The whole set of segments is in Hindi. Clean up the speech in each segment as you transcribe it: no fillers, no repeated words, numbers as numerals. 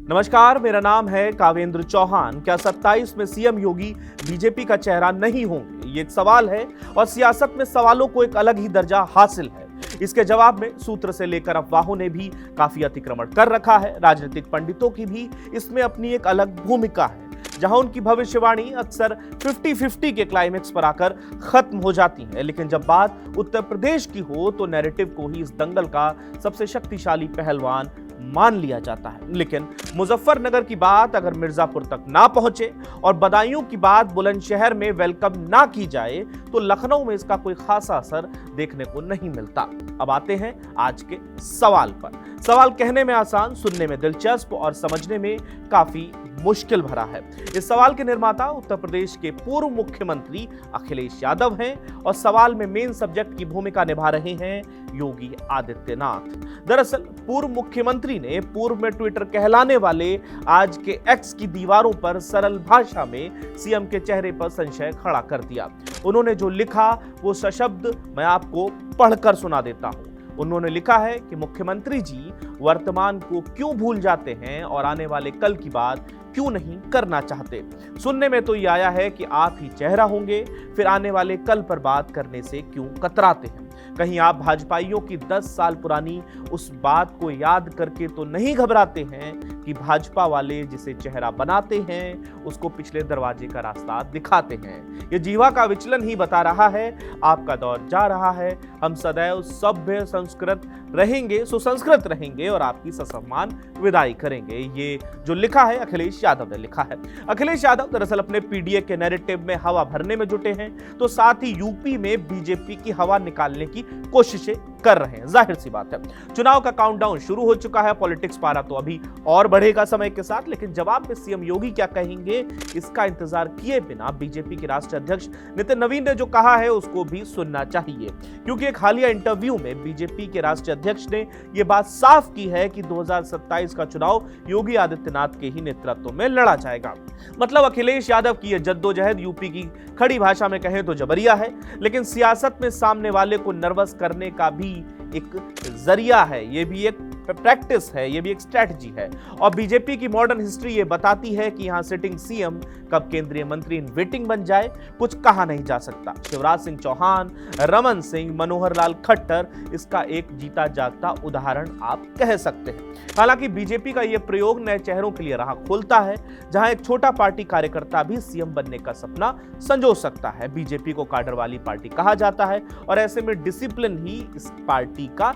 नमस्कार, मेरा नाम है कावेंद्र चौहान। क्या 27 में सीएम योगी बीजेपी का चेहरा नहीं होंगे? ये एक सवाल है और सियासत में सवालों को एक अलग ही दर्जा हासिल है। इसके जवाब में सूत्र से लेकर अफवाहों ने भी काफी अतिक्रमण कर रखा है। राजनीतिक पंडितों की भी इसमें अपनी एक अलग भूमिका है, जहां उनकी भविष्यवाणी अक्सर 50-50 के क्लाइमेक्स पर आकर खत्म हो जाती है। लेकिन जब बात उत्तर प्रदेश की हो तो नैरेटिव को ही इस दंगल का सबसे शक्तिशाली पहलवान मान लिया जाता है। लेकिन मुजफ्फरनगर की बात अगर मिर्जापुर तक ना पहुंचे और बदायूं की बात बुलंदशहर में वेलकम ना की जाए तो लखनऊ में इसका कोई खासा असर देखने को नहीं मिलता। अब आते हैं आज के सवाल पर। सवाल कहने में आसान, सुनने में दिलचस्प और समझने में काफी मुश्किल भरा है। इस सवाल के निर्माता उत्तर प्रदेश के पूर्व मुख्यमंत्री अखिलेश यादव हैं और सवाल में मेन सब्जेक्ट की भूमिका निभा रहे हैं योगी आदित्यनाथ। दरअसल पूर्व मुख्यमंत्री ने पूर्व में ट्विटर कहलाने वाले आज के एक्स की दीवारों पर सरल भाषा में सीएम के चेहरे पर संशय खड़ा कर दिया। उन्होंने जो लिखा वो सशब्द मैं आपको पढ़कर सुना देता हूं। उन्होंने लिखा है कि मुख्यमंत्री जी वर्तमान को क्यों भूल जाते हैं और आने वाले कल की बात क्यों नहीं करना चाहते। सुनने में तो ये आया है कि आप ही चेहरा होंगे, फिर आने वाले कल पर बात करने से क्यों कतराते हैं। कहीं आप भाजपाइयों की 10 साल पुरानी उस बात को याद करके तो नहीं घबराते हैं कि भाजपा वाले जिसे चेहरा बनाते हैं उसको पिछले दरवाजे का रास्ता दिखाते हैं। ये जीवा का विचलन ही बता रहा है आपका दौर जा रहा है। हम सदैव सभ्य संस्कृत रहेंगे, सुसंस्कृत रहेंगे और आपकी ससम्मान विदाई करेंगे। ये जो लिखा है अखिलेश यादव ने लिखा है। अखिलेश यादव दरअसल अपने पीडीए के नैरेटिव में हवा भरने में जुटे हैं तो साथ ही यूपी में बीजेपी की हवा निकालने की कोशिशें कर रहे हैं। जाहिर सी बात है, चुनाव का काउंटडाउन शुरू हो चुका है। पॉलिटिक्स पारा तो अभी और बढ़ेगा समय के साथ, लेकिन जवाब में सीएम योगी क्या कहेंगे इसका इंतजार किए बिना बीजेपी के राष्ट्रीय अध्यक्ष नितिन नवीन ने जो कहा है उसको भी सुनना चाहिए, क्योंकि एक हालिया इंटरव्यू में बीजेपी के राष्ट्रीय अध्यक्ष ने यह बात साफ की है कि 2027 का चुनाव योगी आदित्यनाथ के ही नेतृत्व में लड़ा जाएगा। मतलब अखिलेश यादव की यह जद्दोजहद यूपी की खड़ी भाषा में कहें तो जबरिया है, लेकिन सियासत में सामने वाले को नर्वस करने का भी एक जरिया है। यह भी एक प्रैक्टिस है, यह भी एक स्ट्रैटेजी है। और बीजेपी की मॉडर्न हिस्ट्री ये बताती है कि यहां सिटिंग सीएम कब केंद्रीय मंत्री इन वेटिंग बन जाए कुछ कहा नहीं जा सकता। शिवराज सिंह चौहान, रमन सिंह, मनोहर लाल खट्टर इसका एक जीता जागता उदाहरण आप कह सकते हैं। हालांकि बीजेपी का यह प्रयोग नए चेहरों के लिए राह खोलता है, जहां एक छोटा पार्टी कार्यकर्ता भी सीएम बनने का सपना संजो सकता है। बीजेपी को काडर वाली पार्टी कहा जाता है और ऐसे में डिसिप्लिन ही इस पार्टी का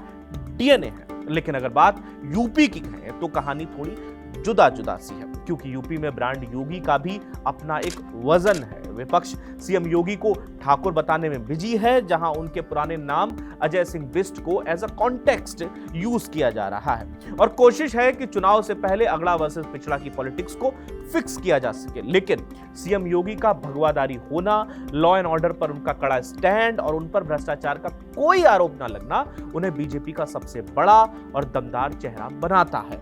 डीएनए है। लेकिन अगर बात यूपी की कहें तो कहानी थोड़ी जुदा सी है, क्योंकि यूपी में ब्रांड योगी का भी अपना एक वजन है। विपक्ष सीएम योगी को ठाकुर बताने में बिजी है, जहां उनके पुराने नाम अजय सिंह बिष्ट को एज अ कॉन्टेक्स्ट यूज किया जा रहा है और कोशिश है कि चुनाव से पहले अगड़ा वर्सेस पिछड़ा की पॉलिटिक्स को फिक्स किया जा सके। लेकिन सीएम योगी का भगवादारी होना, लॉ एंड ऑर्डर पर उनका कड़ा स्टैंड और उन पर भ्रष्टाचार का कोई आरोप न लगना उन्हें बीजेपी का सबसे बड़ा और दमदार चेहरा बनाता है।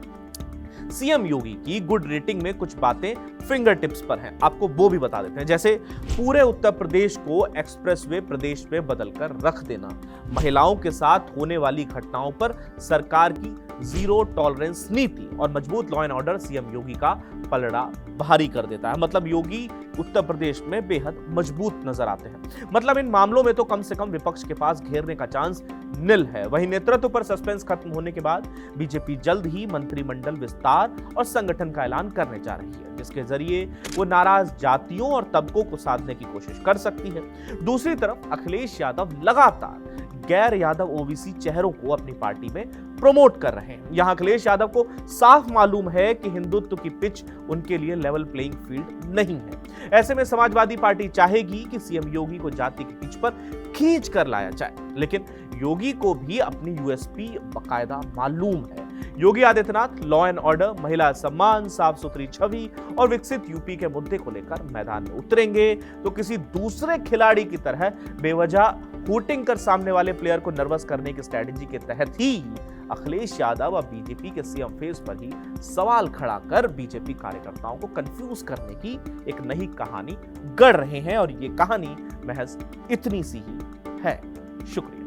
सीएम योगी की गुड रेटिंग में कुछ बातें फिंगर टिप्स पर हैं, आपको वो भी बता देते हैं। जैसे पूरे उत्तर प्रदेश को एक्सप्रेसवे प्रदेश में बदलकर रख देना, महिलाओं के साथ होने वाली घटनाओं पर सरकार की जीरो टॉलरेंस नीति और मजबूत लॉ एंड ऑर्डर सीएम योगी का पलड़ा भारी कर देता है। मतलब योगी उत्तर प्रदेश में बेहद मजबूत नजर आते हैं। मतलब इन मामलों में तो कम से कम विपक्ष के पास घेरने का चांस निल है। वहीं नेतृत्व पर सस्पेंस खत्म होने के बाद बीजेपी जल्द ही मंत्रिमंडल विस्तार और संगठन का ऐलान करने जा रही है, जिसके जरिए वो नाराज जातियों और तबकों को साधने की कोशिश कर सकती है। दूसरी तरफ अखिलेश यादव लगातार गैर यादव ओबीसी चेहरों को अपनी पार्टी में प्रमोट कर रहे हैं। यहां अखिलेश यादव को साफ मालूम है कि हिंदुत्व की पिच उनके लिए लेवल प्लेइंग फील्ड नहीं है। ऐसे में समाजवादी पार्टी चाहेगी कि सीएम योगी को जाति की पिच पर खींच कर लाया जाए, लेकिन योगी को भी अपनी यूएसपी बकायदा मालूम है। Yogi Adityanath law and order, महिला सम्मान, साफ सुथरी छवि और विकसित यूपी के मुद्दे को लेकर मैदान में उतरेंगे तो किसी दूसरे खिलाड़ी की तरह बेवजह हूटिंग कर सामने वाले प्लेयर को नर्वस करने की स्ट्रेटेजी के तहत ही अखिलेश यादव अब बीजेपी के सीएम फेस पर ही सवाल खड़ा कर बीजेपी कार्यकर्ताओं को कंफ्यूज करने की एक नई कहानी गढ़ रहे हैं और ये कहानी महज इतनी सी ही है। शुक्रिया।